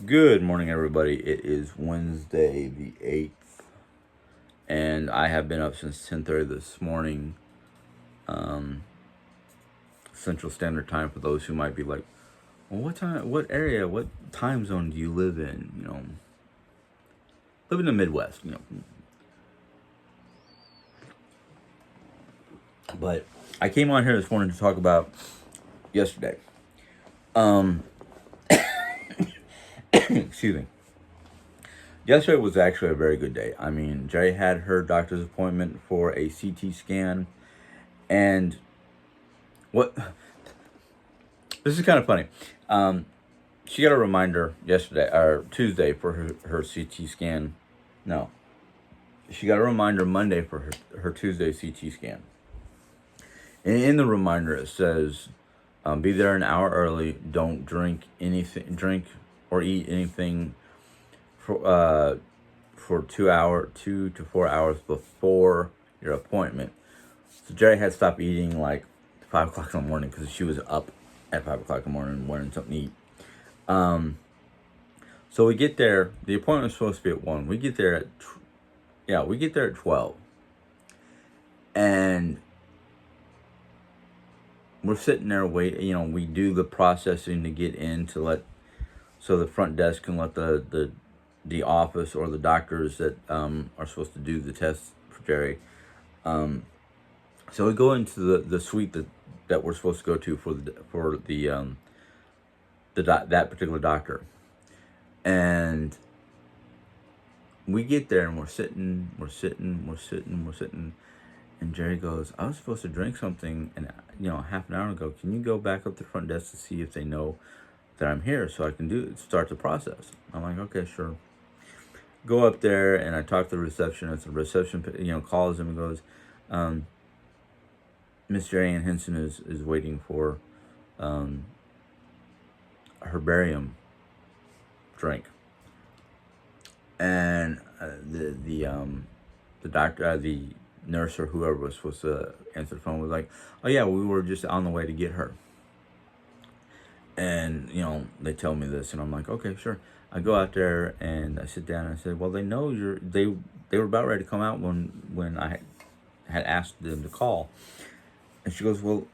Good morning, everybody. It is Wednesday the 8th, and I have been up since 10:30 this morning, Central Standard Time, for those who might be like, well, what area, what time zone do you live in? Live in the Midwest. But I came on here this morning to talk about yesterday. Excuse me. Yesterday was actually a very good day. I mean, Jerry had her doctor's appointment for a CT scan, and what this is kind of funny. She got a reminder yesterday or Tuesday for her CT scan. No, she got a reminder Monday for her Tuesday CT scan. And in the reminder, it says, "Be there an hour early. Don't drink or eat anything for 2 to 4 hours before your appointment." So Jerry had stopped eating like 5 o'clock in the morning because she was up at 5 o'clock in the morning wanting something to eat. So we get there. The appointment was supposed to be at 1. We get there at 12, and we're sitting there waiting. We do the processing to get in so the front desk can let the office or the doctors that are supposed to do the tests for Jerry. So we go into the suite that we're supposed to go to for that particular doctor, and we get there and we're sitting, and Jerry goes, "I was supposed to drink something, and half an hour ago. Can you go back up to the front desk to see if they know that I'm here so I can start the process?" I'm like, "Okay, sure." Go up there and I talk to the receptionist. The reception, calls him and goes, "Miss Jerry Ann Henson is waiting for her barium drink." And the doctor, the nurse or whoever was supposed to answer the phone was like, "Oh yeah, we were just on the way to get her." And they tell me this, and I'm like, "Okay, sure." I go out there and I sit down and I said, "Well, they know they were about ready to come out when I had asked them to call." And she goes, "Well,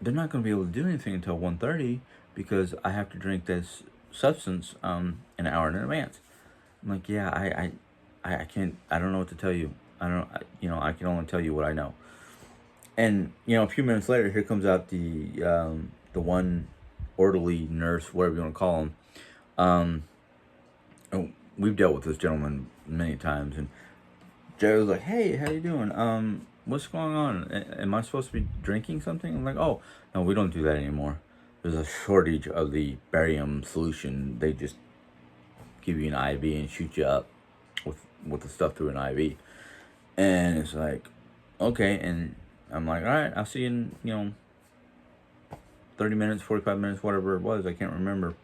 they're not going to be able to do anything until 1:30 because I have to drink this substance an hour in advance." I'm like, "Yeah, I can't. I don't know what to tell you. I can only tell you what I know." And a few minutes later, here comes out the one orderly nurse, whatever you want to call him. We've dealt with this gentleman many times, and Jerry was like, "Hey, how you doing? What's going on? Am I supposed to be drinking something?" I'm like, "Oh, no, we don't do that anymore. There's a shortage of the barium solution. They just give you an IV and shoot you up with the stuff through an IV." And it's like, okay, and I'm like, "All right, I'll see you in 30 minutes, 45 minutes, whatever it was. I can't remember."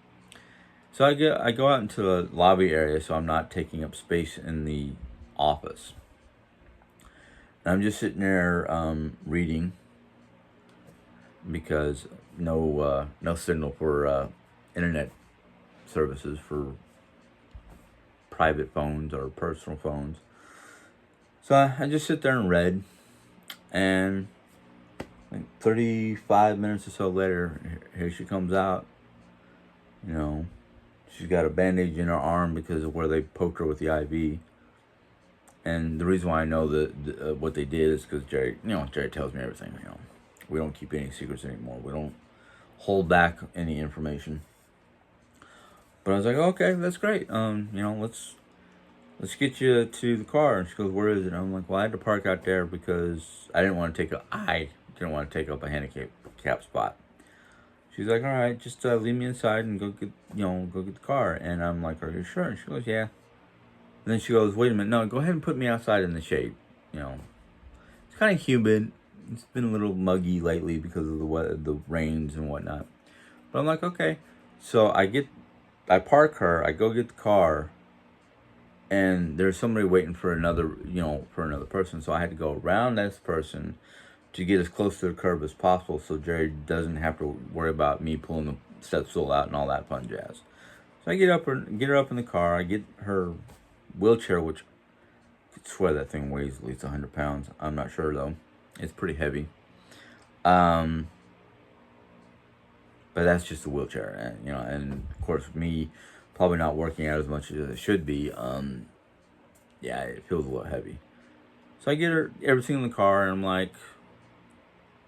So I go out into the lobby area so I'm not taking up space in the office. And I'm just sitting there reading because no signal for internet services for private phones or personal phones. So I just sit there and read, and like 35 minutes or so later, here she comes out. She's got a bandage in her arm because of where they poked her with the IV. And the reason why I know that what they did is because Jerry tells me everything. We don't keep any secrets anymore. We don't hold back any information. But I was like, "Okay, that's great. Let's get you to the car." And she goes, "Where is it?" And I'm like, "Well, I had to park out there because I didn't want to take up a handicap spot." She's like, "All right, just leave me inside and go get the car." And I'm like, "Are you sure?" And she goes, "Yeah." And then she goes, "Wait a minute, no, go ahead and put me outside in the shade. It's kind of humid. It's been a little muggy lately because of the rains and whatnot." But I'm like, "Okay." So I park her. I go get the car, and there's somebody waiting for another person. So I had to go around this person to get as close to the curb as possible so Jerry doesn't have to worry about me pulling the step stool out and all that fun jazz. So I get her up in the car. I get her wheelchair, which I swear that thing weighs at least 100 pounds. I'm not sure though. It's pretty heavy. Um, but that's just a wheelchair, and of course me probably not working out as much as it should be. Yeah, it feels a little heavy. So I get her everything in the car, and I'm like,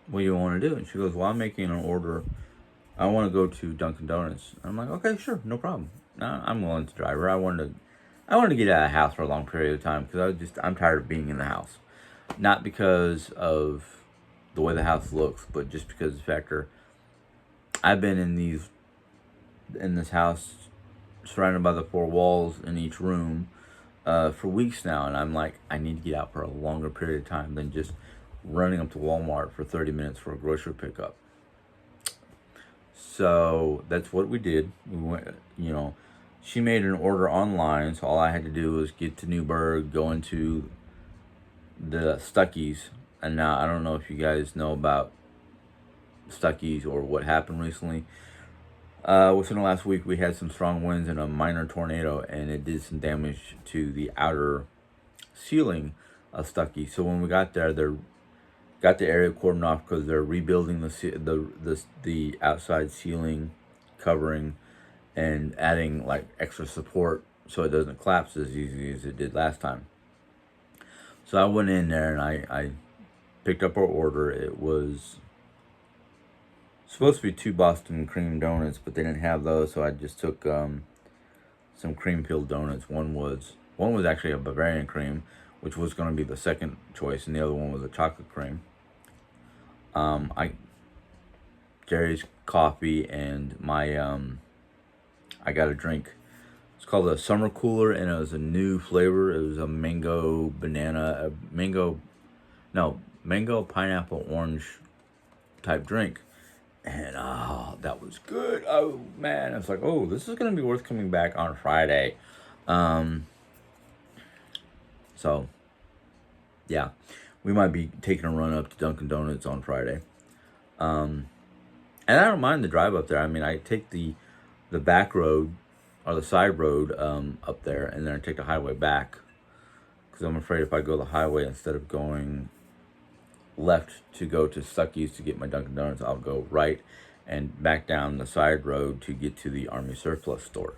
"What do you want to do?" And she goes, "Well, I'm making an order. I want to go to Dunkin' Donuts." I'm like, "Okay, sure, no problem. I'm willing to drive her. I wanted to get out of the house for a long period of time because I'm tired of being in the house, not because of the way the house looks, but just because of the factor I've been in this house, surrounded by the four walls in each room, for weeks now, and I'm like, I need to get out for a longer period of time than just running up to Walmart for 30 minutes for a grocery pickup. So that's what we did. We went, she made an order online, so all I had to do was get to Newburgh, go into the Stuckey's, and now I don't know if you guys know about Stuckey's or what happened recently. Within the last week, we had some strong winds and a minor tornado, and it did some damage to the outer ceiling of Stuckey. So when we got there, they got the area cordoned off because they're rebuilding the outside ceiling covering and adding like extra support so it doesn't collapse as easy as it did last time. So I went in there and I picked up our order. It was supposed to be 2 Boston cream donuts, but they didn't have those, so I just took some cream filled donuts. One was actually a Bavarian cream, which was going to be the second choice, and the other one was a chocolate cream. Jerry's coffee and my I got a drink. It's called a summer cooler, and it was a new flavor. It was a mango pineapple orange type drink. And that was good. Oh man, I was like, oh, this is gonna be worth coming back on Friday. So yeah, we might be taking a run up to Dunkin' Donuts on Friday. And I don't mind the drive up there. I mean, I take the back road or the side road up there, and then I take the highway back because I'm afraid if I go the highway instead of going left to go to Stuckey's to get my Dunkin' Donuts, I'll go right and back down the side road to get to the Army Surplus store,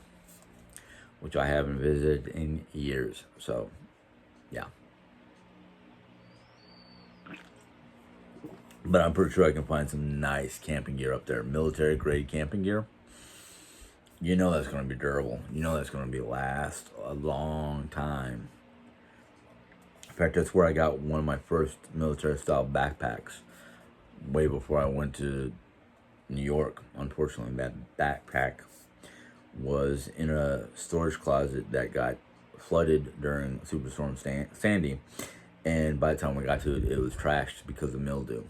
which I haven't visited in years. So, yeah. But I'm pretty sure I can find some nice camping gear up there. Military grade camping gear. You know that's going to be durable. You know that's going to last a long time. In fact, that's where I got one of my first military style backpacks way before I went to New York. Unfortunately, that backpack was in a storage closet that got flooded during Superstorm Sandy, and by the time we got to it, it was trashed because of mildew.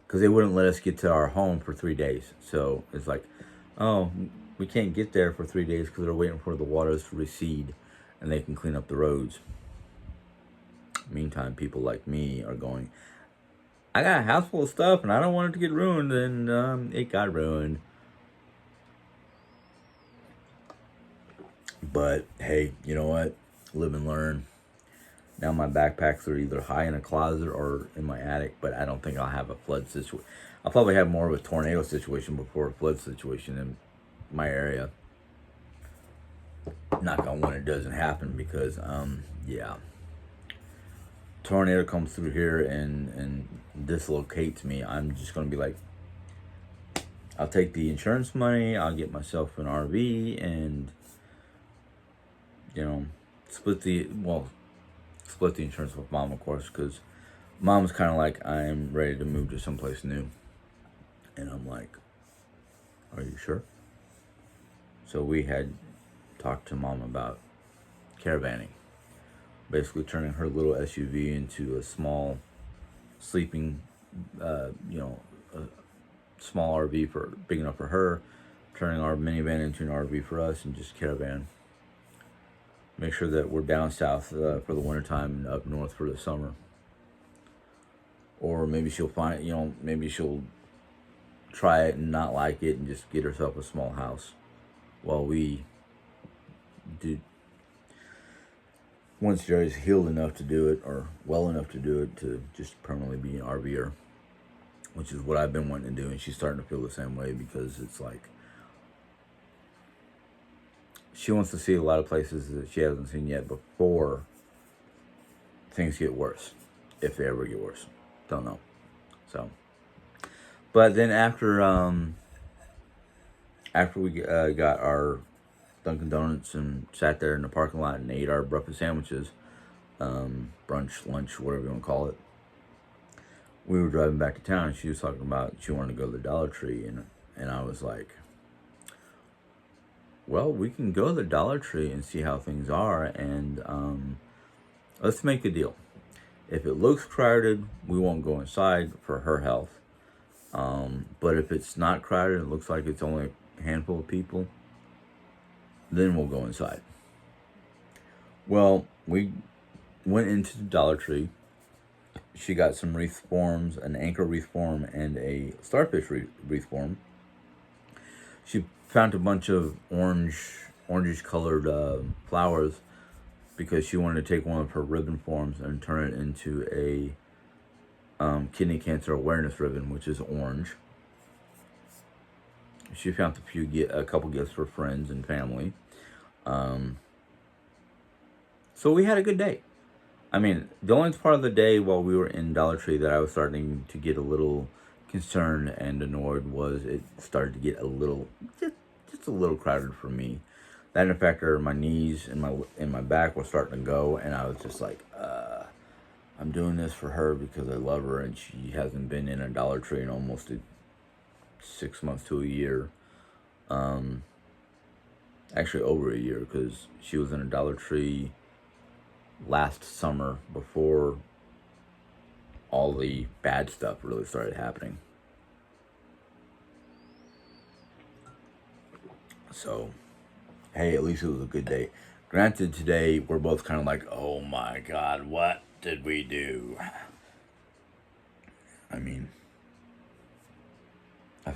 Because they wouldn't let us get to our home for 3 days. So it's like, oh, we can't get there for 3 days because they're waiting for the waters to recede and they can clean up the roads. Meantime, people like me are going, I got a house full of stuff and I don't want it to get ruined, and it got ruined. But hey, you know what? Live and learn. Now my backpacks are either high in a closet or in my attic, but I don't think I'll have a flood situation. I'll probably have more of a tornado situation before a flood situation in my area. Knock on wood, it doesn't happen because, yeah. Tornado comes through here and dislocates me. I'm just going to be like, I'll take the insurance money, I'll get myself an RV, and, split the insurance with Mom, of course, because Mom's kind of like, I'm ready to move to someplace new. And I'm like, are you sure? So we had talked to Mom about caravanning. Basically turning her little SUV into a small sleeping, a small RV big enough for her. Turning our minivan into an RV for us and just caravan. Make sure that we're down south for the wintertime and up north for the summer. Or maybe she'll maybe she'll try it and not like it and just get herself a small house. well, we did. Once Jerry's healed enough to do it, or well enough to do it, to just permanently be an RVer, which is what I've been wanting to do, and she's starting to feel the same way, because it's like she wants to see a lot of places that she hasn't seen yet before things get worse, if they ever get worse. Don't know. So, but then after we got our Dunkin' Donuts and sat there in the parking lot and ate our breakfast sandwiches, brunch, lunch, whatever you want to call it, we were driving back to town, and she was talking about she wanted to go to the Dollar Tree, and I was like, well, we can go to the Dollar Tree and see how things are, and let's make a deal. If it looks crowded, we won't go inside for her health. But if it's not crowded, it looks like it's only a handful of people, then we'll go inside. Well, we went into the Dollar Tree. She got some wreath forms, an anchor wreath form, and a starfish wreath form. She found a bunch of orangish colored flowers, because she wanted to take one of her ribbon forms and turn it into a kidney cancer awareness ribbon, which is orange. She found a couple gifts for friends and family. So we had a good day. I mean, the only part of the day while we were in Dollar Tree that I was starting to get a little concerned and annoyed was it started to get a little, just a little crowded for me. That affected my knees and my back were starting to go, and I was just like, I'm doing this for her because I love her, and she hasn't been in a Dollar Tree in almost 6 months to a year. Actually over a year, because she was in a Dollar Tree last summer before all the bad stuff really started happening. So, hey, at least it was a good day. Granted, today we're both kind of like, oh my God, what did we do? I mean, I'm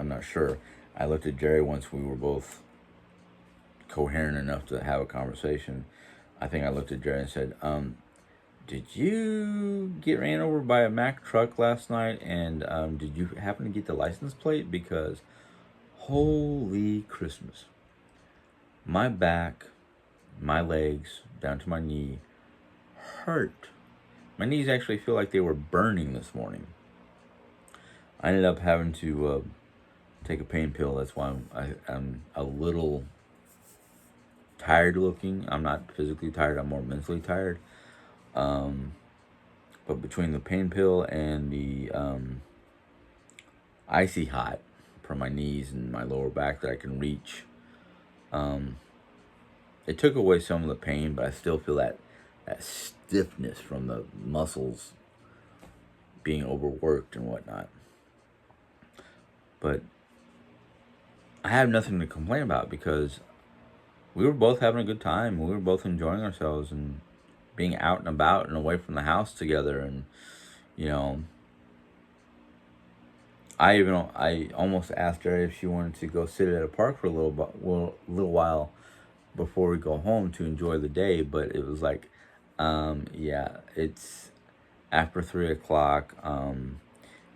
not sure. I looked at Jerry once, we were both coherent enough to have a conversation. I think I looked at Jerry and said, did you get ran over by a Mack truck last night? And did you happen to get the license plate? Because holy Christmas. My back, my legs, down to my knee, hurt. My knees actually feel like they were burning this morning. I ended up having to take a pain pill. That's why I'm a little tired looking. I'm not physically tired, I'm more mentally tired. But between the pain pill and the icy hot from my knees and my lower back that I can reach, it took away some of the pain, but I still feel that stiffness from the muscles being overworked and whatnot. But I have nothing to complain about, because we were both having a good time. We were both enjoying ourselves and being out and about and away from the house together. And, you know, I almost asked her if she wanted to go sit at a park for a little while before we go home to enjoy the day. But it was like, yeah, it's after 3 o'clock.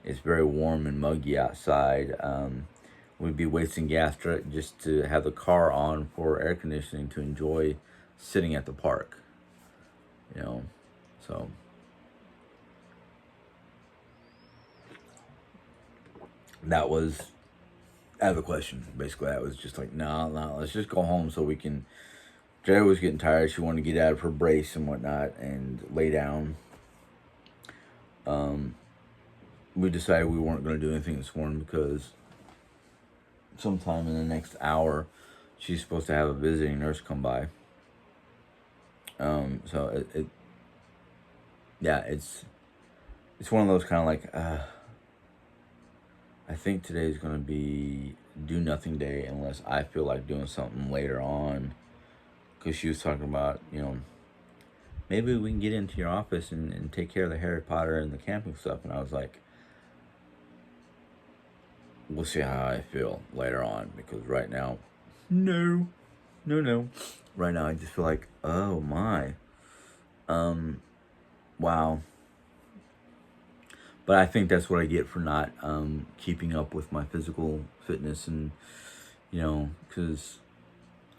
It's very warm and muggy outside. We'd be wasting gas just to have the car on for air conditioning to enjoy sitting at the park. You know, so that was out of the question. Basically, I was just like, no, let's just go home so we can. Jerry was getting tired. She wanted to get out of her brace and whatnot and lay down. We decided we weren't going to do anything this morning because sometime in the next hour, she's supposed to have a visiting nurse come by. So it's one of those kind of like, I think today's going to be do nothing day unless I feel like doing something later on. Because she was talking about, you know, maybe we can get into your office and take care of the Harry Potter and the camping stuff. And I was like, we'll see how I feel later on, because right now, no, no, no. Right now, I just feel like, oh my, wow. But I think that's what I get for not keeping up with my physical fitness, and because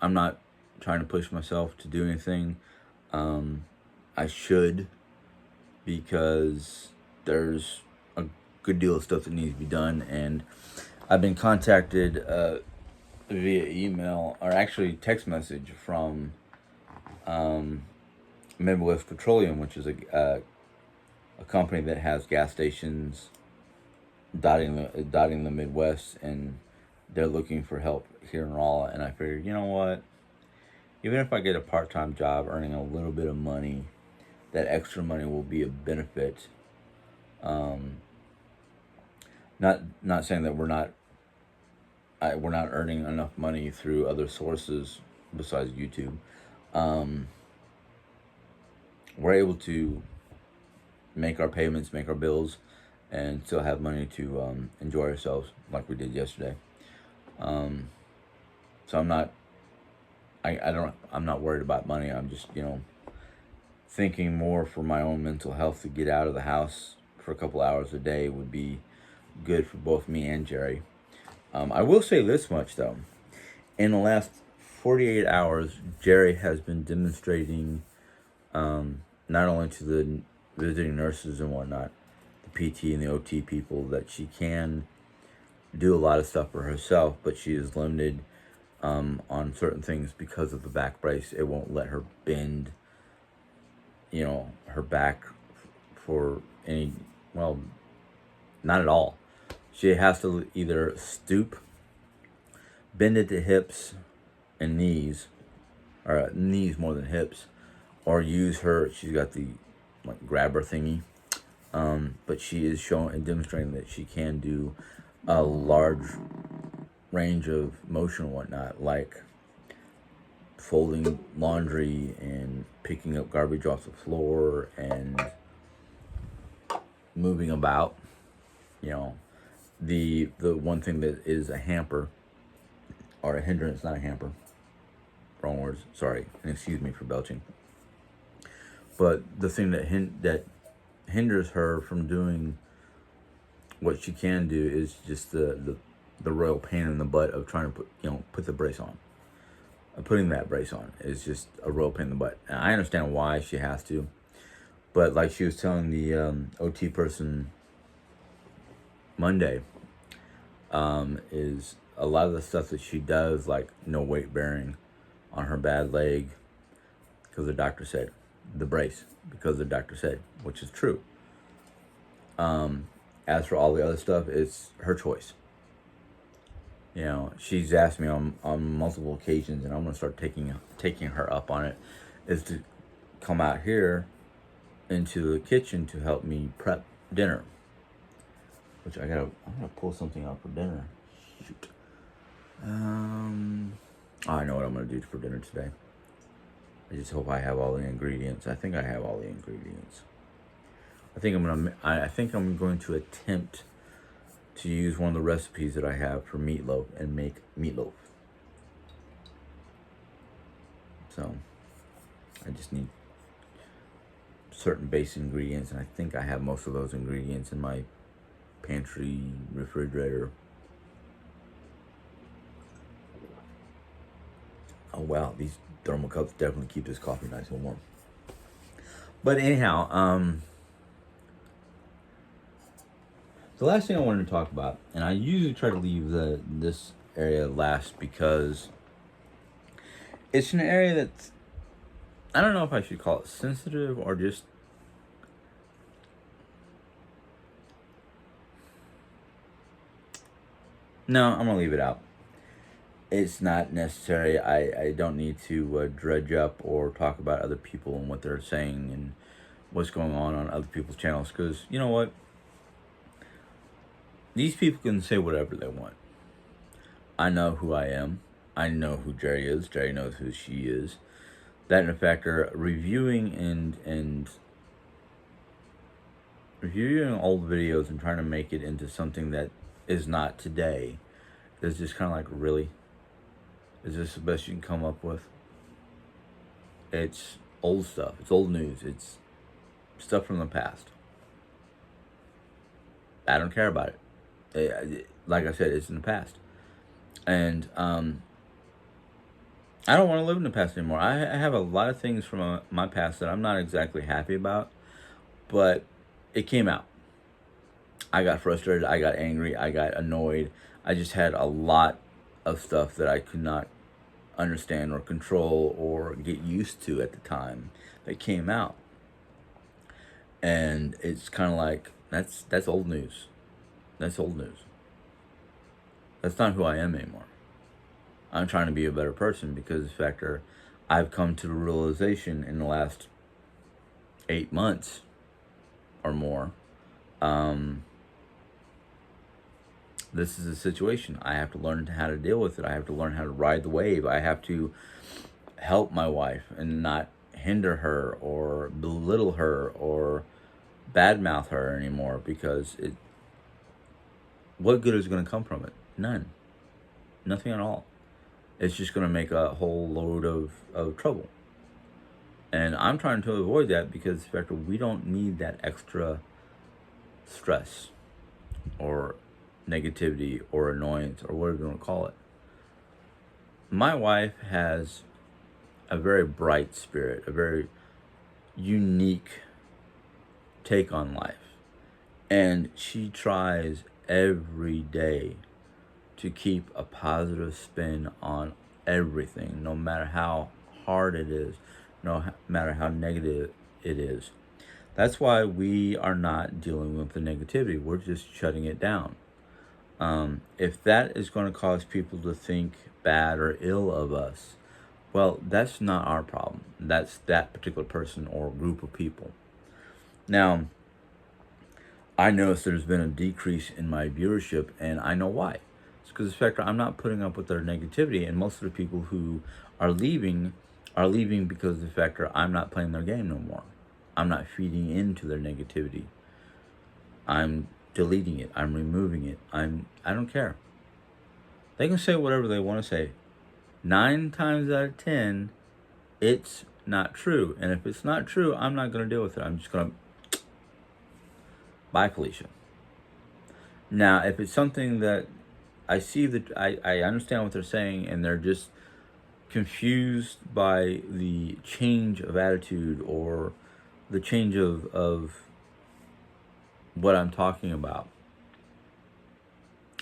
I'm not trying to push myself to do anything. I should, because there's a good deal of stuff that needs to be done, and I've been contacted via email, or actually text message, from Midwest Petroleum, which is a company that has gas stations dotting the Midwest, and they're looking for help here in Raleigh. And I figured, you know what? Even if I get a part-time job earning a little bit of money, that extra money will be a benefit. Um, not saying that we're not earning enough money through other sources besides YouTube. Um, we're able to make our payments, make our bills, and still have money to enjoy ourselves like we did yesterday. Um, so I'm not worried about money. I'm just, thinking more for my own mental health. To get out of the house for a couple hours a day would be good for both me and Jerry. I will say this much, though. In the last 48 hours, Jerry has been demonstrating, not only to the visiting nurses and whatnot, the PT and the OT people, that she can do a lot of stuff for herself, but she is limited on certain things because of the back brace. It won't let her bend, her back for any, well, not at all. She has to either stoop, bend at the hips and knees, or knees more than hips, or use she's got the grabber thingy. But she is showing and demonstrating that she can do a large range of motion and whatnot, like folding laundry and picking up garbage off the floor and moving about. The one thing that is a hamper, or a hindrance, not a hamper, wrong words, sorry, and excuse me for belching, but the thing that hinders her from doing what she can do is just the royal pain in the butt of trying to put the brace on. Putting that brace on is just a royal pain in the butt. And I understand why she has to, but like she was telling the OT person Monday, is a lot of the stuff that she does, like no weight bearing on her bad leg, because the doctor said, the brace, because the doctor said, which is true. As for all the other stuff, it's her choice. She's asked me on multiple occasions, and I'm gonna start taking her up on it, is to come out here into the kitchen to help me prep dinner. Which I'm gonna pull something out for dinner. Shoot. I know what I'm gonna do for dinner today. I just hope I have all the ingredients. I think I have all the ingredients. I think I'm going to attempt to use one of the recipes that I have for meatloaf and make meatloaf. So I just need certain base ingredients, and I think I have most of those ingredients in my pantry, refrigerator. Oh wow, these thermal cups definitely keep this coffee nice and warm. But anyhow, the last thing I wanted to talk about, and I usually try to leave this area last, because it's an area that's, I don't know if I should call it sensitive or just, no, I'm gonna leave it out. It's not necessary. I don't need to dredge up or talk about other people and what they're saying and what's going on other people's channels, because you know what? These people can say whatever they want. I know who I am. I know who Jerry is. Jerry knows who she is. That, in fact, are reviewing and reviewing old videos and trying to make it into something that is not today. It's just kind of like, really? Is this the best you can come up with? It's old stuff. It's old news. It's stuff from the past. I don't care about it. Like I said, it's in the past. And I don't want to live in the past anymore. I have a lot of things from my past that I'm not exactly happy about, but it came out. I got frustrated. I got angry. I got annoyed. I just had a lot of stuff that I could not understand or control or get used to at the time that came out. And it's kind of like, that's old news. That's old news. That's not who I am anymore. I'm trying to be a better person because the fact that I've come to the realization in the last 8 months or more, this is a situation. I have to learn how to deal with it. I have to learn how to ride the wave. I have to help my wife and not hinder her or belittle her or badmouth her anymore, because what good is going to come from it? None. Nothing at all. It's just going to make a whole load of trouble. And I'm trying to avoid that because the fact that we don't need that extra stress or negativity or annoyance or whatever you want to call it. My wife has a very bright spirit, a very unique take on life. And she tries every day to keep a positive spin on everything, no matter how hard it is, no matter how negative it is. That's why we are not dealing with the negativity. We're just shutting it down. If that is going to cause people to think bad or ill of us, well, that's not our problem. That's that particular person or group of people. Now, I noticed there's been a decrease in my viewership, and I know why. It's because the fact that I'm not putting up with their negativity, and most of the people who are leaving because of the fact that I'm not playing their game no more. I'm not feeding into their negativity. I'm deleting it. I'm removing it. I don't care. They can say whatever they want to say. 9 times out of 10, it's not true. And if it's not true, I'm not going to deal with it. I'm just going to bye, Felicia. Now, if it's something that I see that I understand what they're saying and they're just confused by the change of attitude or the change of what I'm talking about,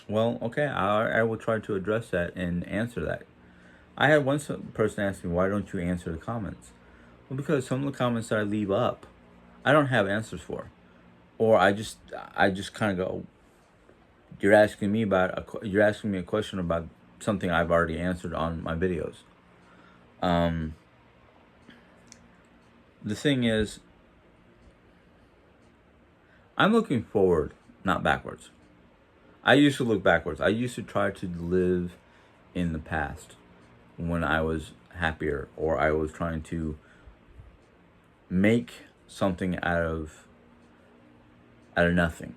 well, okay, I will try to address that and answer that. I had one person ask me, why don't you answer the comments? Well, because some of the comments that I leave up, I don't have answers for. Or I just kind of go, you're asking me a question about something I've already answered on my videos. The thing is, I'm looking forward, not backwards. I used to look backwards. I used to try to live in the past when I was happier, or I was trying to make something out of nothing,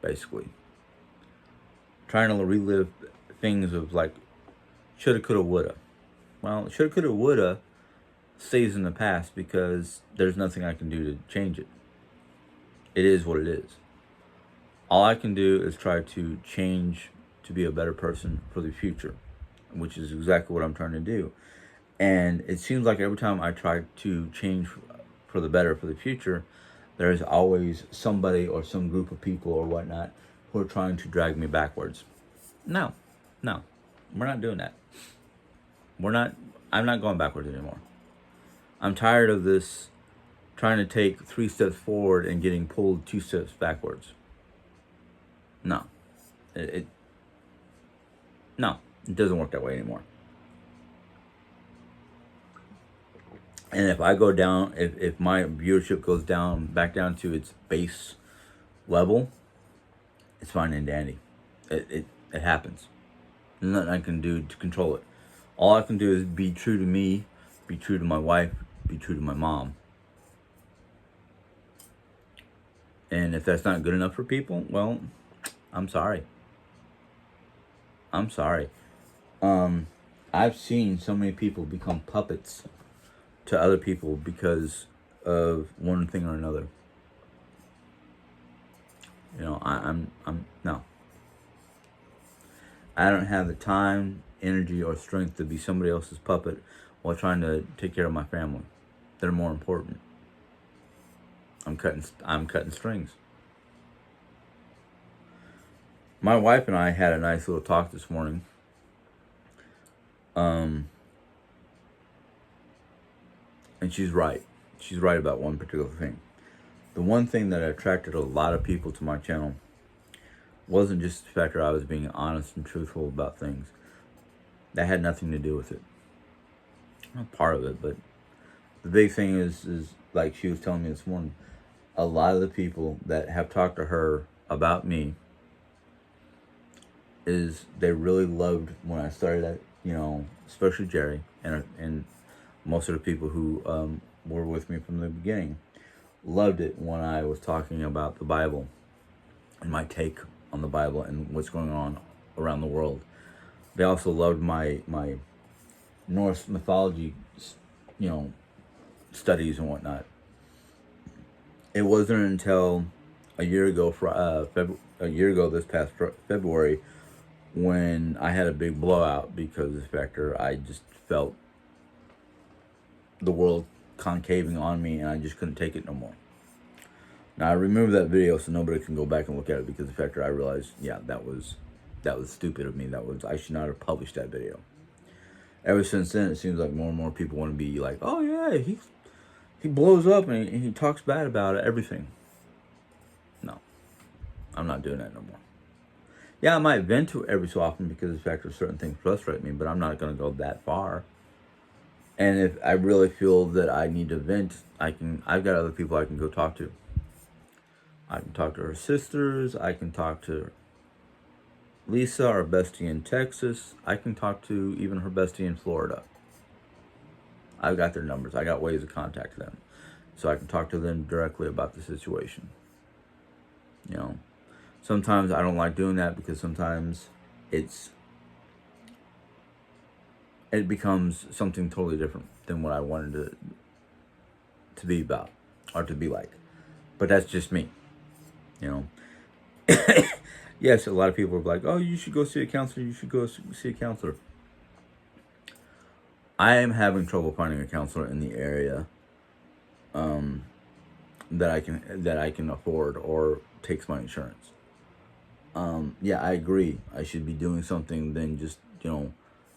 basically. Trying to relive things of like shoulda, coulda, woulda. Well, shoulda, coulda, woulda stays in the past because there's nothing I can do to change it. It is what it is. All I can do is try to change to be a better person for the future, which is exactly what I'm trying to do. And it seems like every time I try to change for the better for the future, there's always somebody or some group of people or whatnot who are trying to drag me backwards. No, we're not doing that. I'm not going backwards anymore. I'm tired of this trying to take 3 steps forward and getting pulled 2 steps backwards. No. It doesn't work that way anymore. And if I go down, if my viewership goes back down to its base level, it's fine and dandy. It happens. There's nothing I can do to control it. All I can do is be true to me, be true to my wife, be true to my mom. And if that's not good enough for people, well, I'm sorry. I'm sorry. I've seen so many people become puppets to other people because of one thing or another. I'm no. I don't have the time, energy, or strength to be somebody else's puppet while trying to take care of my family. They're more important. I'm cutting strings. My wife and I had a nice little talk this morning. Um, and she's right. She's right about one particular thing. The one thing that attracted a lot of people to my channel wasn't just the fact that I was being honest and truthful about things. That had nothing to do with it. Not part of it, but the big thing is like she was telling me this morning. A lot of the people that have talked to her about me is they really loved when I started that, especially Jerry and most of the people who were with me from the beginning loved it when I was talking about the Bible and my take on the Bible and what's going on around the world. They also loved my Norse mythology, studies and whatnot. It wasn't until a year ago, this past February, when I had a big blowout because of the factor I just felt the world concaving on me and I just couldn't take it no more. Now I removed that video so nobody can go back and look at it because of the factor I realized, yeah, that was stupid of me. I should not have published that video. Ever since then, it seems like more and more people want to be like, oh yeah, he blows up and he talks bad about everything. No, I'm not doing that no more. Yeah, I might vent to it every so often because of the fact that certain things frustrate me, but I'm not going to go that far. And if I really feel that I need to vent, I've got other people I can go talk to. I can talk to her sisters. I can talk to Lisa, our bestie in Texas. I can talk to even her bestie in Florida. I've got their numbers. I got ways to contact them. So I can talk to them directly about the situation. Sometimes I don't like doing that because sometimes it becomes something totally different than what I wanted to be about or to be like. But that's just me. Yes, a lot of people are like, oh, you should go see a counselor. You should go see a counselor. I am having trouble finding a counselor in the area that I can afford or takes my insurance. Yeah, I agree. I should be doing something than just,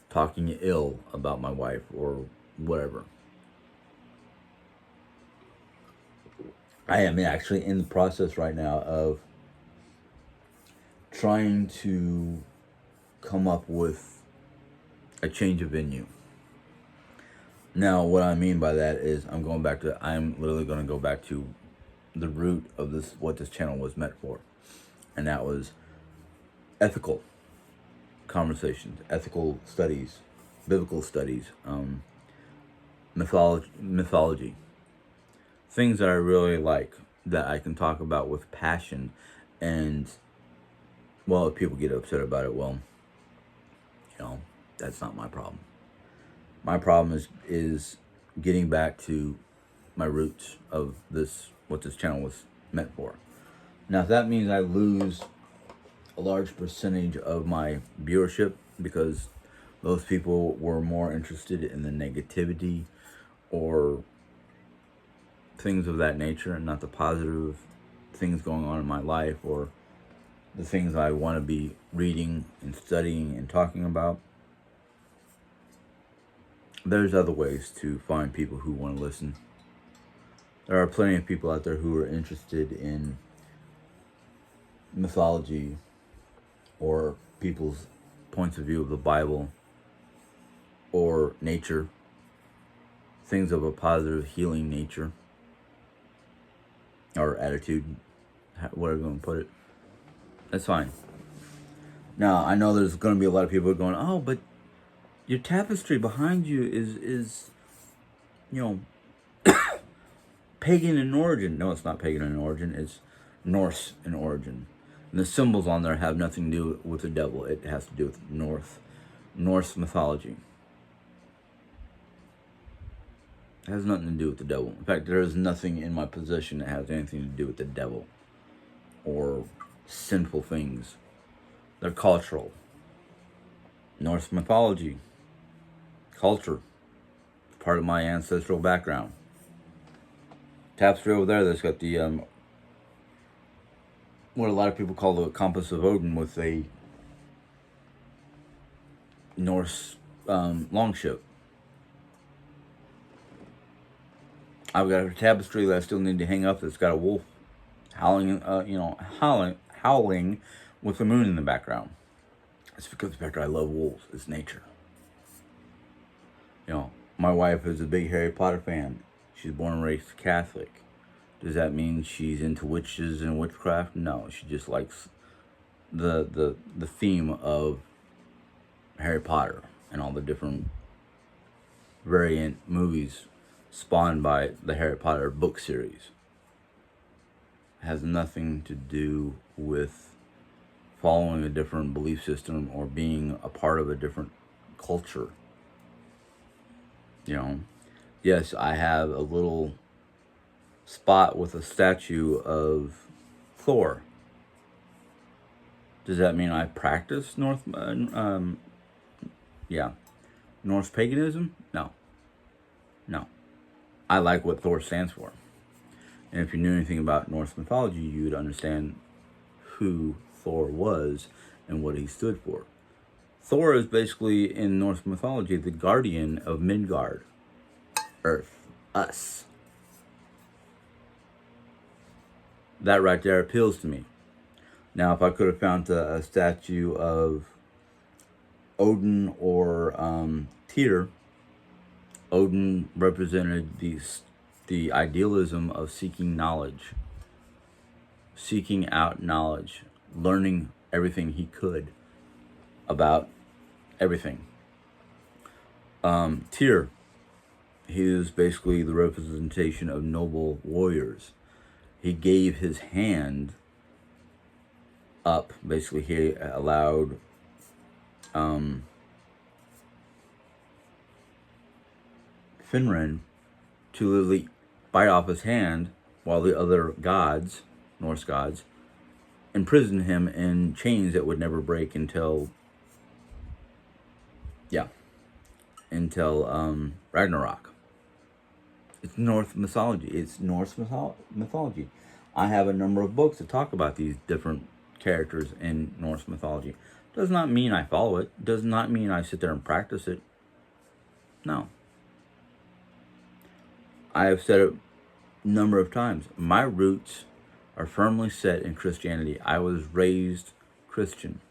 talking ill about my wife or whatever. I am actually in the process right now of trying to come up with a change of venue. Now, what I mean by that is I'm literally going to go back to the root of what this channel was meant for. And that was ethical conversations, ethical studies, biblical studies, mythology, things that I really like that I can talk about with passion. And, well, if people get upset about it, well, that's not my problem. My problem is getting back to my roots of what this channel was meant for. Now, if that means I lose a large percentage of my viewership because those people were more interested in the negativity or things of that nature and not the positive things going on in my life or the things I want to be reading and studying and talking about, there's other ways to find people who want to listen. There are plenty of people out there who are interested in mythology or people's points of view of the Bible or nature, things of a positive healing nature or attitude, whatever you want to put it. That's fine. Now, I know there's going to be a lot of people going, oh, but your tapestry behind you is pagan in origin. No, it's not pagan in origin. It's Norse in origin. And the symbols on there have nothing to do with the devil. It has to do with Norse mythology. It has nothing to do with the devil. In fact, there is nothing in my possession that has anything to do with the devil or sinful things. They're cultural. Norse mythology, culture, part of my ancestral background. Tapestry over there that's got the what a lot of people call the compass of Odin, with a Norse longship. I've got a tapestry that I still need to hang up that's got a wolf howling, howling with the moon in the background. It's because I love wolves. It's nature. My wife is a big Harry Potter fan. She's born and raised Catholic. Does that mean she's into witches and witchcraft? No, she just likes the theme of Harry Potter and all the different variant movies spawned by the Harry Potter book series. It has nothing to do with following a different belief system or being a part of a different culture. Yes, I have a little spot with a statue of Thor. Does that mean I practice Norse paganism? No. I like what Thor stands for. And if you knew anything about Norse mythology, you would understand who Thor was and what he stood for. Thor is basically, in Norse mythology, the guardian of Midgard, Earth, us. That right there appeals to me. Now, if I could have found a statue of Odin or Tyr, Odin represented the idealism of seeking knowledge, seeking out knowledge, learning everything he could about everything. Tyr, he is basically the representation of noble warriors. He gave his hand up. Basically, he allowed Finran to literally bite off his hand while the other gods, Norse gods, imprisoned him in chains that would never break until Ragnarok. It's Norse mythology. I have a number of books that talk about these different characters in Norse mythology. Does not mean I follow it. Does not mean I sit there and practice it. No. I have said it a number of times. My roots are firmly set in Christianity. I was raised Christian.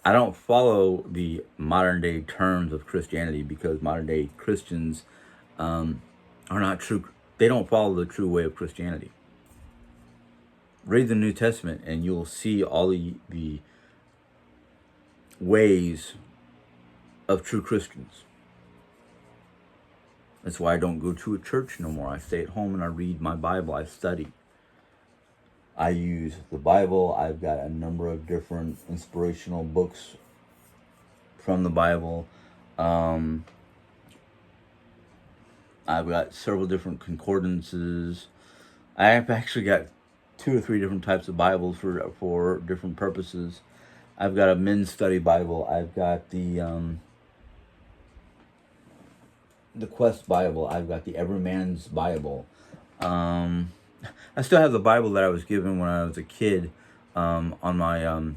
I don't follow the modern day terms of Christianity because modern day Christians are not true. They don't follow the true way of Christianity. Read the New Testament and you'll see all the ways of true Christians. That's why I don't go to a church no more. I stay at home and I read my Bible. I study. I use the Bible. I've got a number of different inspirational books from the Bible. I've got several different concordances. I have actually got 2 or 3 different types of Bibles for different purposes. I've got a men's study Bible. I've got the Quest Bible. I've got the Everyman's Bible. I still have the Bible that I was given when I was a kid on my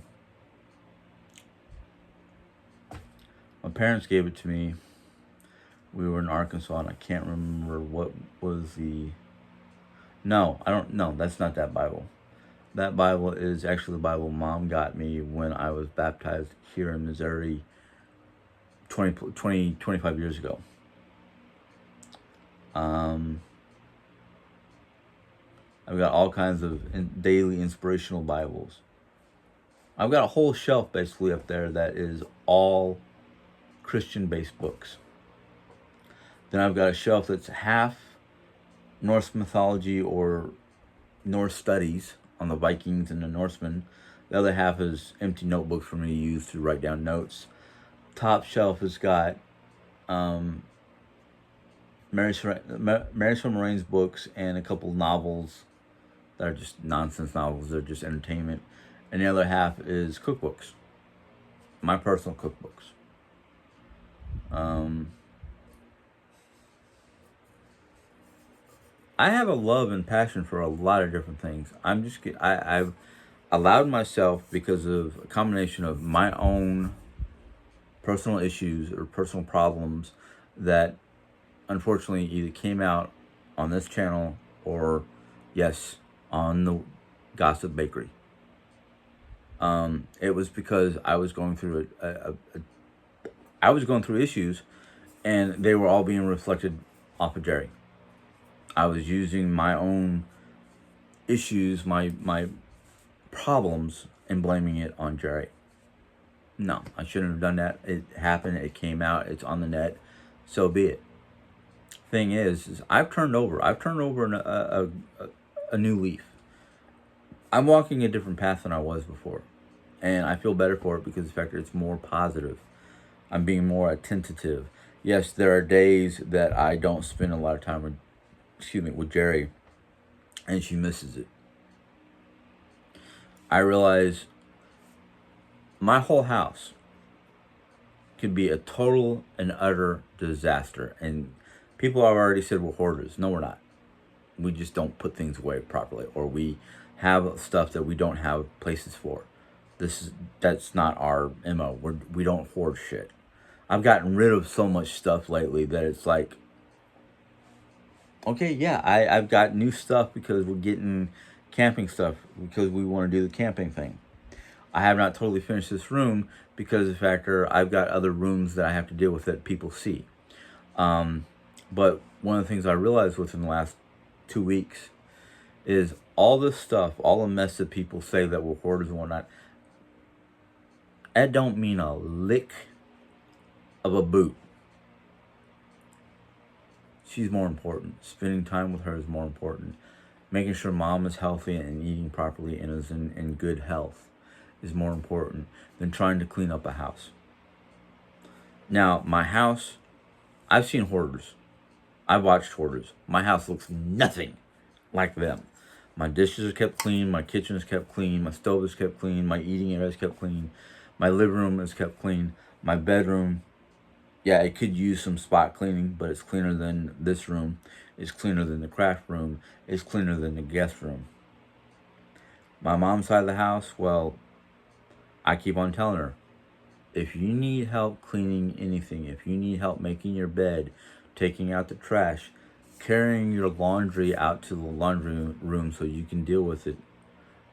parents gave it to me. We were in Arkansas and I can't remember what was the... No, I don't know. That's not that Bible. That Bible is actually the Bible Mom got me when I was baptized here in Missouri 25 years ago. I've got all kinds of daily inspirational Bibles. I've got a whole shelf basically up there that is all Christian-based books. Then I've got a shelf that's half Norse mythology or Norse studies on the Vikings and the Norsemen. The other half is empty notebooks for me to use to write down notes. Top shelf has got um, Mary Moraine's books and a couple novels that are just nonsense novels. They're just entertainment. And the other half is cookbooks, my personal cookbooks. Um, I have a love and passion for a lot of different things. I've allowed myself, because of a combination of my own personal issues or personal problems that unfortunately either came out on this channel or, yes, on the Gossip Bakery. It was because I was going through I was going through issues, and they were all being reflected off of Jerry. I was using my own issues, my problems, and blaming it on Jerry. No, I shouldn't have done that. It happened. It came out. It's on the net. So be it. Thing is I've turned over a new leaf. I'm walking a different path than I was before, and I feel better for it because of the fact that it's more positive. I'm being more attentive. Yes, there are days that I don't spend a lot of time with Jerry, and she misses it. I realize my whole house could be a total and utter disaster, and people have already said we're hoarders. No, we're not. We just don't put things away properly, or we have stuff that we don't have places for. That's not our MO. We don't hoard shit. I've gotten rid of so much stuff lately that it's like, okay, yeah, I've got new stuff because we're getting camping stuff because we want to do the camping thing. I have not totally finished this room because of the fact that I've got other rooms that I have to deal with that people see. But one of the things I realized within the last 2 weeks is all this stuff, all the mess that people say that we're hoarders and whatnot, that don't mean a lick of a boot. She's more important. Spending time with her is more important. Making sure mom is healthy and eating properly and is in good health is more important than trying to clean up a house. Now, my house, I've seen hoarders. I've watched hoarders. My house looks nothing like them. My dishes are kept clean. My kitchen is kept clean. My stove is kept clean. My eating area is kept clean. My living room is kept clean. My bedroom, yeah, it could use some spot cleaning, but it's cleaner than this room. It's cleaner than the craft room. It's cleaner than the guest room. My mom's side of the house, well, I keep on telling her, if you need help cleaning anything, if you need help making your bed, taking out the trash, carrying your laundry out to the laundry room so you can deal with it,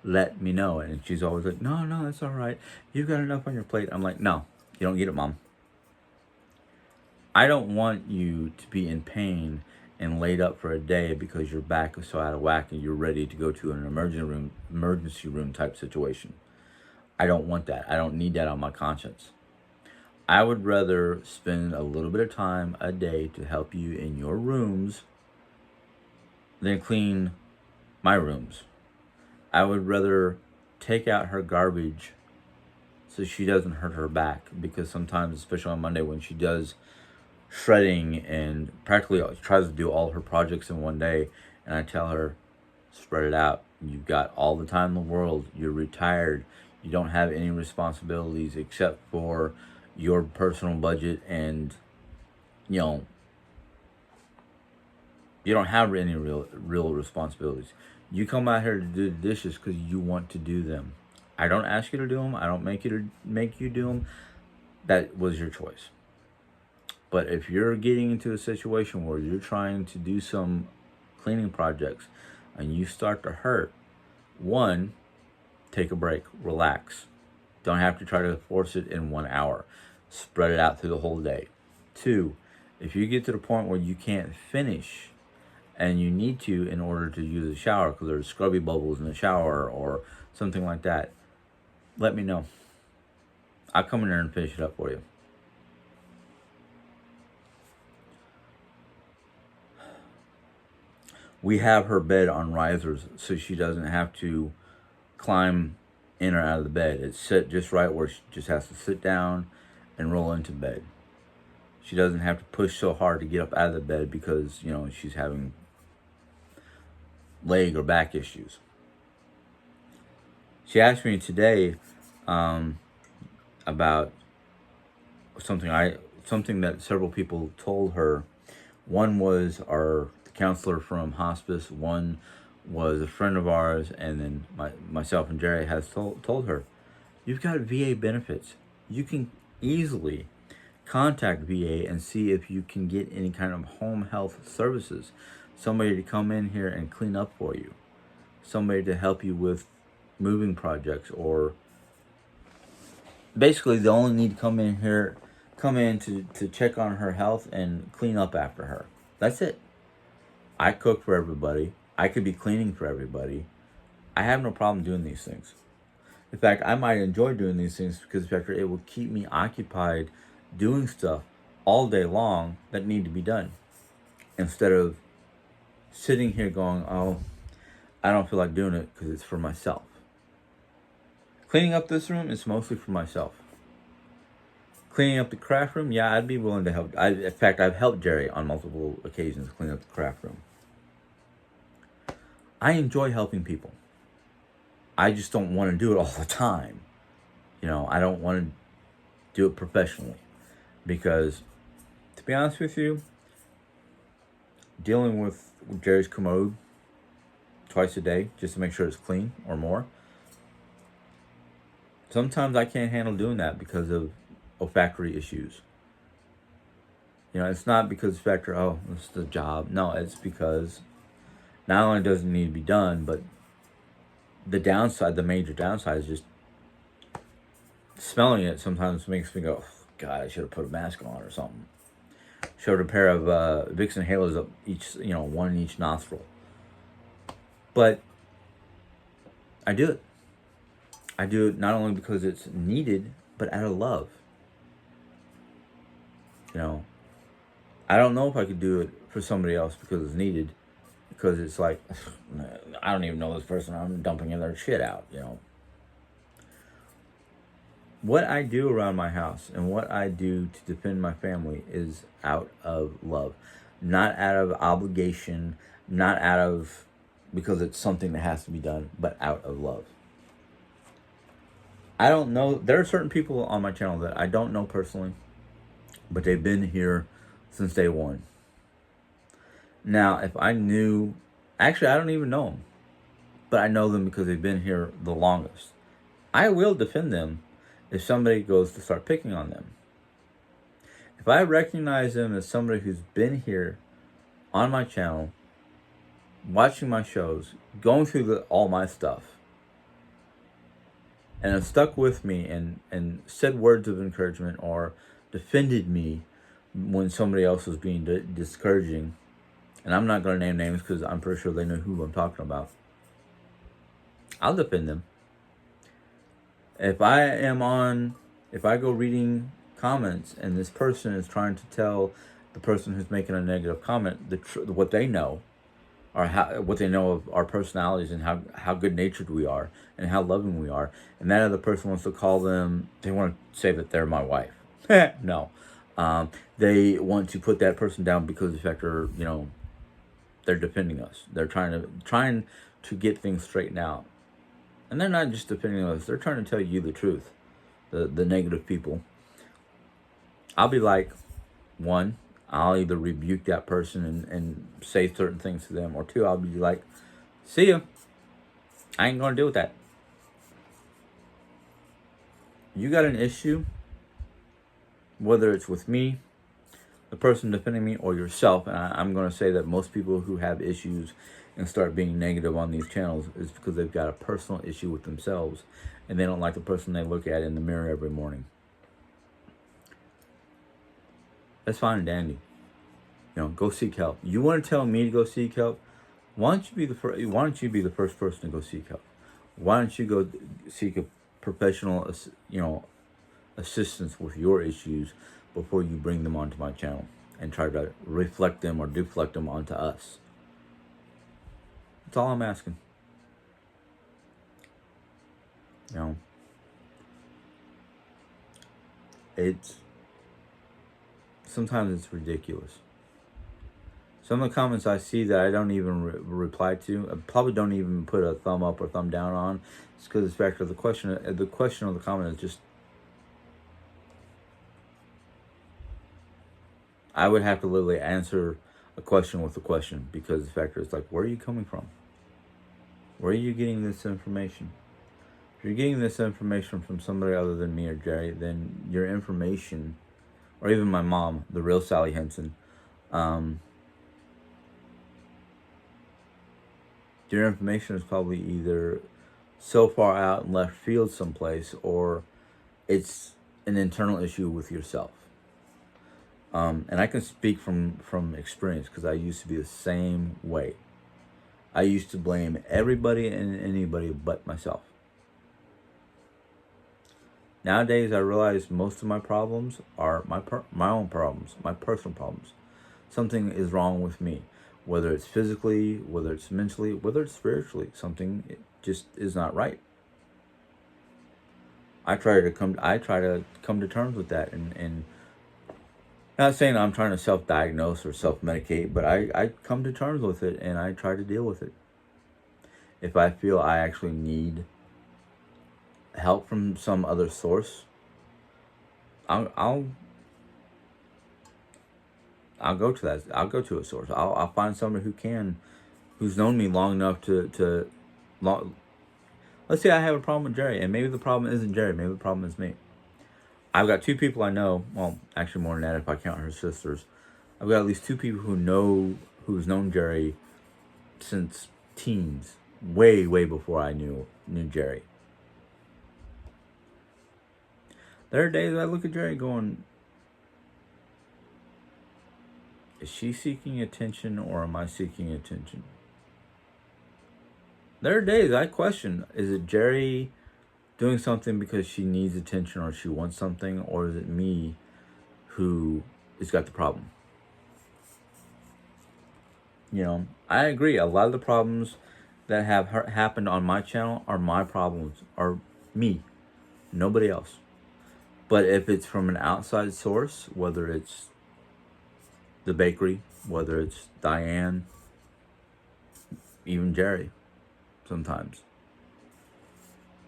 let me know. And she's always like, no, that's all right. You've got enough on your plate. I'm like, no, you don't get it, Mom. I don't want you to be in pain and laid up for a day because your back is so out of whack and you're ready to go to an emergency room type situation. I don't want that. I don't need that on my conscience. I would rather spend a little bit of time a day to help you in your rooms than clean my rooms. I would rather take out her garbage so she doesn't hurt her back, because sometimes, especially on Monday when she does shredding and practically tries to do all her projects in one day, and I tell her, spread it out. You've got all the time in the world. You're retired. You don't have any responsibilities except for your personal budget, and you don't have any real responsibilities. You come out here to do the dishes because you want to do them. I don't ask you to do them. I don't make you do them. That was your choice. But if you're getting into a situation where you're trying to do some cleaning projects and you start to hurt, one, take a break, relax. Don't have to try to force it in 1 hour. Spread it out through the whole day. Two, if you get to the point where you can't finish and you need to in order to use the shower because there's scrubby bubbles in the shower or something like that, let me know. I'll come in there and finish it up for you. We have her bed on risers so she doesn't have to climb in or out of the bed. It's set just right where she just has to sit down and roll into bed. She doesn't have to push so hard to get up out of the bed because, she's having leg or back issues. She asked me today about something that several people told her. One was the counselor from hospice. One was a friend of ours, and then myself and Jerry has told her, you've got VA benefits. You can easily contact VA and see if you can get any kind of home health services. Somebody to come in here and clean up for you. Somebody to help you with moving projects, or basically they only need to come in to check on her health and clean up after her. That's it. I cook for everybody. I could be cleaning for everybody. I have no problem doing these things. In fact, I might enjoy doing these things because it will keep me occupied doing stuff all day long that need to be done, instead of sitting here going, oh, I don't feel like doing it because it's for myself. Cleaning up this room is mostly for myself. Cleaning up the craft room, yeah, I'd be willing to help. In fact, I've helped Jerry on multiple occasions clean up the craft room. I enjoy helping people. I just don't want to do it all the time. I don't want to do it professionally. Because, to be honest with you, dealing with Jerry's commode twice a day just to make sure it's clean or more, sometimes I can't handle doing that because of olfactory issues. It's not because it's the job. No, it's because not only does it need to be done, but the major downside is just smelling it sometimes makes me go, God, I should have put a mask on or something. Showed a pair of Vicks inhalers up each, one in each nostril. But I do it. I do it not only because it's needed, but out of love. I don't know if I could do it for somebody else because it's needed. Because it's like, I don't even know this person. I'm dumping their shit out, What I do around my house and what I do to defend my family is out of love. Not out of obligation, not out of because it's something that has to be done, but out of love. I don't know. There are certain people on my channel that I don't know personally, but they've been here since day one. Now, if I knew, actually, I don't even know them, but I know them because they've been here the longest. I will defend them if somebody goes to start picking on them. If I recognize them as somebody who's been here on my channel, watching my shows, going through all my stuff, and have stuck with me and said words of encouragement or defended me when somebody else was being discouraging, and I'm not going to name names because I'm pretty sure they know who I'm talking about, I'll defend them. If I go reading comments and this person is trying to tell the person who's making a negative comment what they know, or what they know of our personalities and how good-natured we are and how loving we are, and that other person wants to call them, they want to say that they're my wife. No. They want to put that person down because the fact they're defending us. They're trying to get things straightened out. And they're not just defending us, they're trying to tell you the truth. The negative people. I'll be like, one, I'll either rebuke that person and say certain things to them, or two, I'll be like, see ya. I ain't gonna deal with that. You got an issue, whether it's with me, the person defending me, or yourself, and I'm going to say that most people who have issues and start being negative on these channels is because they've got a personal issue with themselves and they don't like the person they look at in the mirror every morning. That's fine and dandy. Go seek help. You want to tell me to go seek help? Why don't you be the first person to go seek help? Why don't you go seek a professional, assistance with your issues before you bring them onto my channel and try to reflect them or deflect them onto us? That's all I'm asking. You know, it's sometimes it's ridiculous. Some of the comments I see that I don't even reply to, I probably don't even put a thumb up or thumb down on. It's because it's back to the question. The question of the comment is just, I would have to literally answer a question with a question, because the factor is like, where are you coming from? Where are you getting this information? If you're getting this information from somebody other than me or Jerry, then your information, or even my mom, the real Sally Henson, your information is probably either so far out in left field someplace, or it's an internal issue with yourself. And I can speak from experience, because I used to be the same way. I used to blame everybody and anybody but myself. Nowadays, I realize most of my problems are my own problems, my personal problems. Something is wrong with me, whether it's physically, whether it's mentally, whether it's spiritually. Something just is not right. I try to come to terms with that, and not saying I'm trying to self-diagnose or self-medicate, but I come to terms with it, and I try to deal with it. If I feel I actually need help from some other source, I'll go to that. I'll go to a source. I'll find somebody who's known me long enough let's say I have a problem with Jerry, and maybe the problem isn't Jerry. Maybe the problem is me. I've got two people I know. Well, actually more than that if I count her sisters. I've got at least two people who's known Jerry since teens, way before I knew Jerry. There are days I look at Jerry going, is she seeking attention, or am I seeking attention? There are days I question, is it Jerry doing something because she needs attention or she wants something, or is it me who has got the problem? You know, I agree. A lot of the problems that have happened on my channel are my problems, are me, nobody else. But if it's from an outside source, whether it's the bakery, whether it's Diane, even Jerry, sometimes,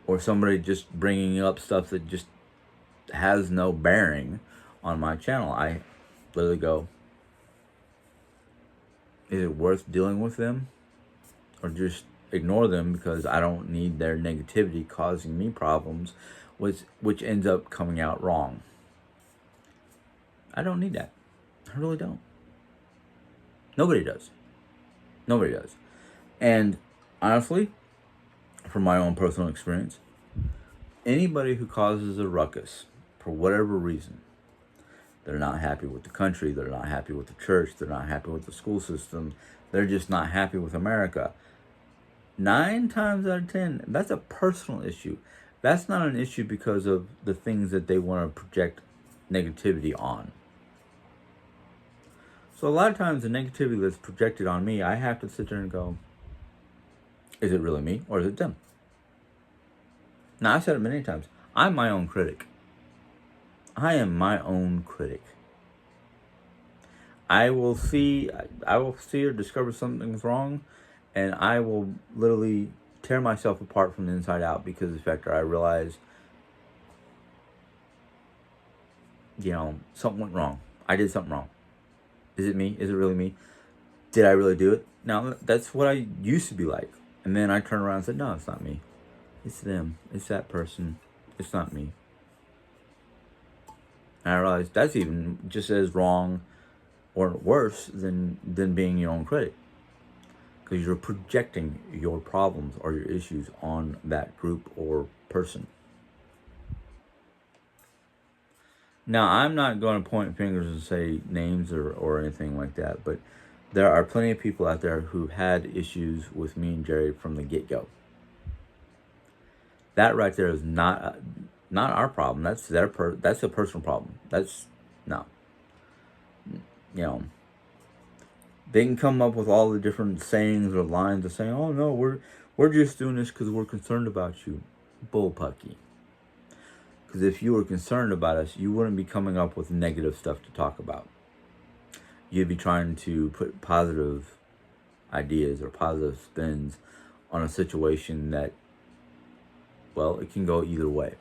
or somebody just bringing up stuff that just has no bearing on my channel, I literally go, is it worth dealing with them, or just ignore them because I don't need their negativity causing me problems, which ends up coming out wrong? I don't need that. I really don't. Nobody does. Nobody does. And honestly, from my own personal experience, anybody who causes a ruckus for whatever reason, they're not happy with the country, they're not happy with the church, they're not happy with the school system, they're just not happy with America, 9 times out of 10, that's a personal issue. That's not an issue because of the things that they want to project negativity on. So a lot of times the negativity that's projected on me, I have to sit there and go, is it really me, or is it them? Now, I've said it many times. I'm my own critic. I am my own critic. I will see or discover something's wrong, and I will literally tear myself apart from the inside out, because of the fact that I realize, something went wrong. I did something wrong. Is it me? Is it really me? Did I really do it? Now, that's what I used to be like. And then I turned around and said, no, it's not me. It's them. It's that person. It's not me. And I realized that's even just as wrong or worse than being your own critic. Because you're projecting your problems or your issues on that group or person. Now, I'm not going to point fingers and say names or anything like that, but there are plenty of people out there who had issues with me and Jerry from the get-go. That right there is not our problem. That's that's a personal problem. That's no. They can come up with all the different sayings or lines of saying, "Oh no, we're just doing this because we're concerned about you." bullpucky. Because if you were concerned about us, you wouldn't be coming up with negative stuff to talk about. You'd be trying to put positive ideas or positive spins on a situation that, well, it can go either way.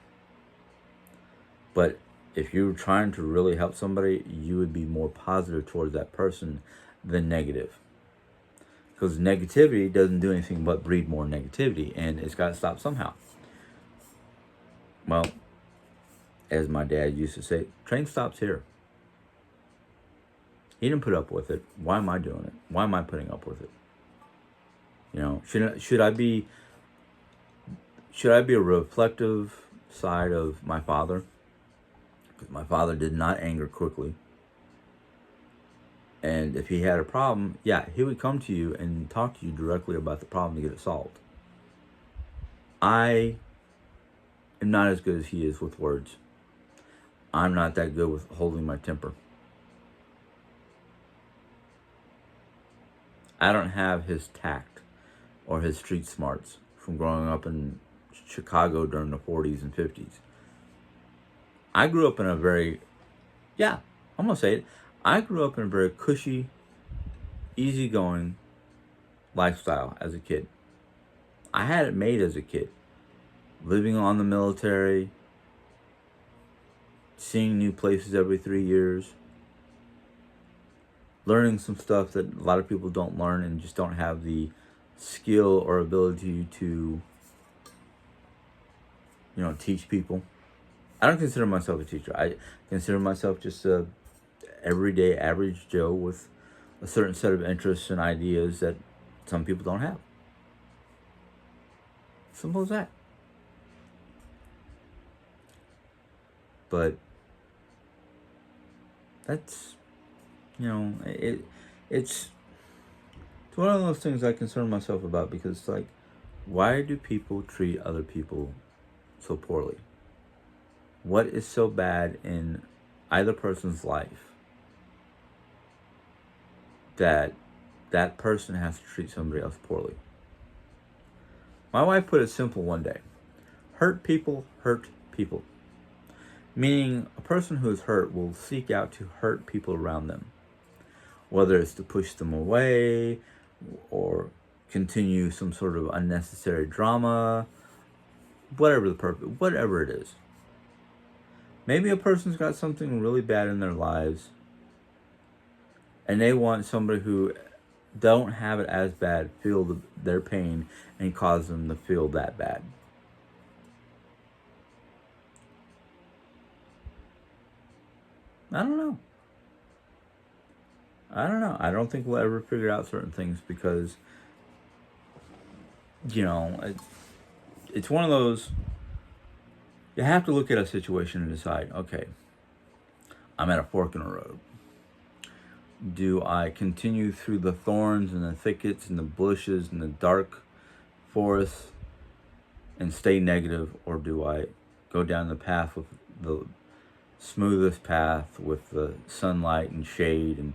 But if you're trying to really help somebody, you would be more positive towards that person than negative. Because negativity doesn't do anything but breed more negativity, and it's got to stop somehow. Well, as my dad used to say, train stops here. He didn't put up with it. Why am I doing it? Why am I putting up with it? You know, should I be a reflective side of my father? Because my father did not anger quickly. And if he had a problem, yeah, he would come to you and talk to you directly about the problem to get it solved. I am not as good as he is with words. I'm not that good with holding my temper. I don't have his tact or his street smarts from growing up in Chicago during the 40s and 50s. I grew up in a very, I'm going to say it, I grew up in a very cushy, easygoing lifestyle as a kid. I had it made as a kid. Living on the military, seeing new places every 3 years, learning some stuff that a lot of people don't learn and just don't have the skill or ability to, teach people. I don't consider myself a teacher. I consider myself just a everyday average Joe with a certain set of interests and ideas that some people don't have. Simple as that. But that's, it's one of those things I concern myself about, because it's like, why do people treat other people so poorly? What is so bad in either person's life that that person has to treat somebody else poorly? My wife put it simple one day. Hurt people hurt people. Meaning, a person who is hurt will seek out to hurt people around them. Whether it's to push them away or continue some sort of unnecessary drama, whatever the purpose, whatever it is. Maybe a person's got something really bad in their lives and they want somebody who don't have it as bad feel their pain and cause them to feel that bad. I don't know. I don't think we'll ever figure out certain things because, it's one of those, you have to look at a situation and decide, okay, I'm at a fork in the road. Do I continue through the thorns and the thickets and the bushes and the dark forests and stay negative, or do I go down the path with the smoothest path with the sunlight and shade, and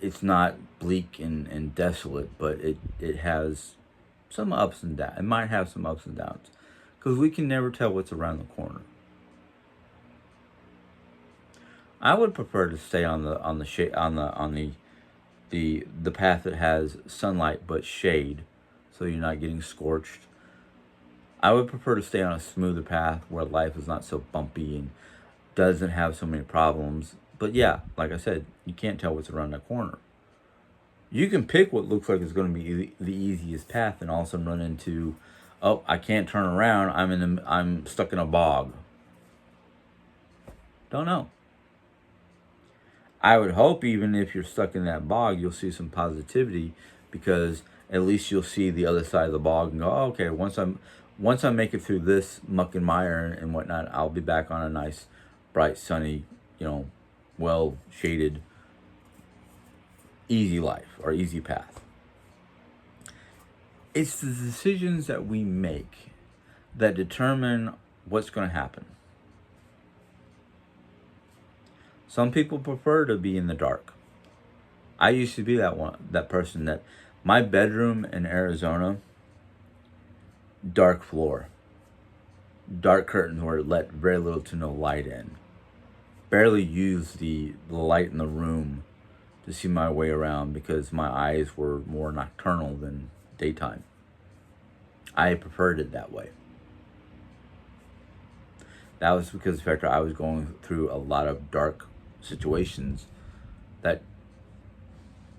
it's not bleak and desolate, but it has some ups and downs. It might have some ups and downs, because we can never tell what's around the corner. I would prefer to stay on the path that has sunlight but shade, so you're not getting scorched. I would prefer to stay on a smoother path where life is not so bumpy and doesn't have so many problems. But yeah, like I said, you can't tell what's around that corner. You can pick what looks like it's going to be the easiest path, and all of a sudden run into, oh, I can't turn around. I'm stuck in a bog. Don't know. I would hope even if you're stuck in that bog, you'll see some positivity, because at least you'll see the other side of the bog and go, oh, okay, once I make it through this muck and mire and whatnot, I'll be back on a nice, bright, sunny, well shaded, easy life or easy path. It's the decisions that we make that determine what's going to happen. Some people prefer to be in the dark. I used to be that person that my bedroom in Arizona, dark floor. dark curtains where it let very little to no light in. Barely used the light in the room to see my way around because my eyes were more nocturnal than daytime. I preferred it that way. That was because of the fact that I was going through a lot of dark situations that,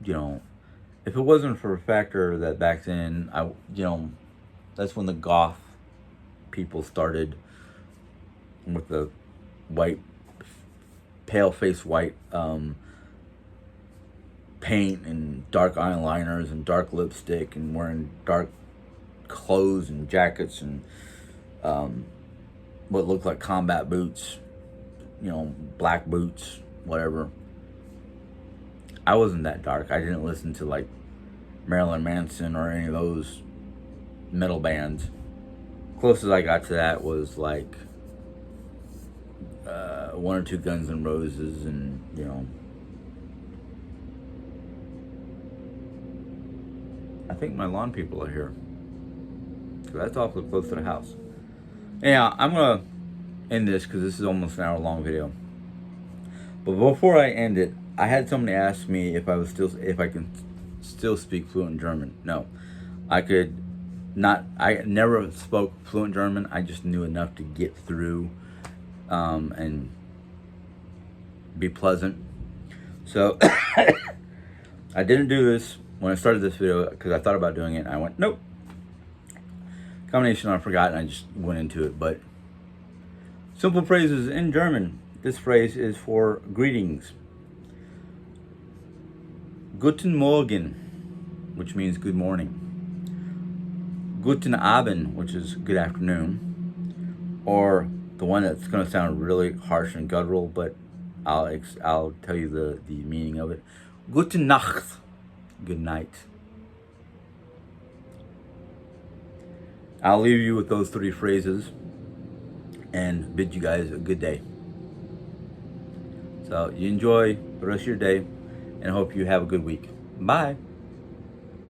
if it wasn't for a factor that back then, that's when the goth people started with the white, pale face white paint and dark eyeliners and dark lipstick and wearing dark clothes and jackets and what looked like combat boots, black boots, whatever. I wasn't that dark. I didn't listen to like Marilyn Manson or any of those metal bands. Closest I got to that was like one or two Guns N' Roses, and I think my lawn people are here. So that's awfully close to the house. Yeah, I'm gonna end this because this is almost an hour long video. But before I end it, I had somebody ask me if I can still speak fluent German. No, I could not. I never spoke fluent German. I just knew enough to get through and be pleasant. So I didn't do this when I started this video because I thought about doing it and I went, nope. Combination I forgot and I just went into it. But simple phrases in German. This phrase is for greetings. Guten Morgen, which means good morning. Guten Abend, which is good afternoon. Or the one that's going to sound really harsh and guttural, but I'll tell you the meaning of it. Gute Nacht, good night. I'll leave you with those 3 phrases and bid you guys a good day. So you enjoy the rest of your day and hope you have a good week. Bye.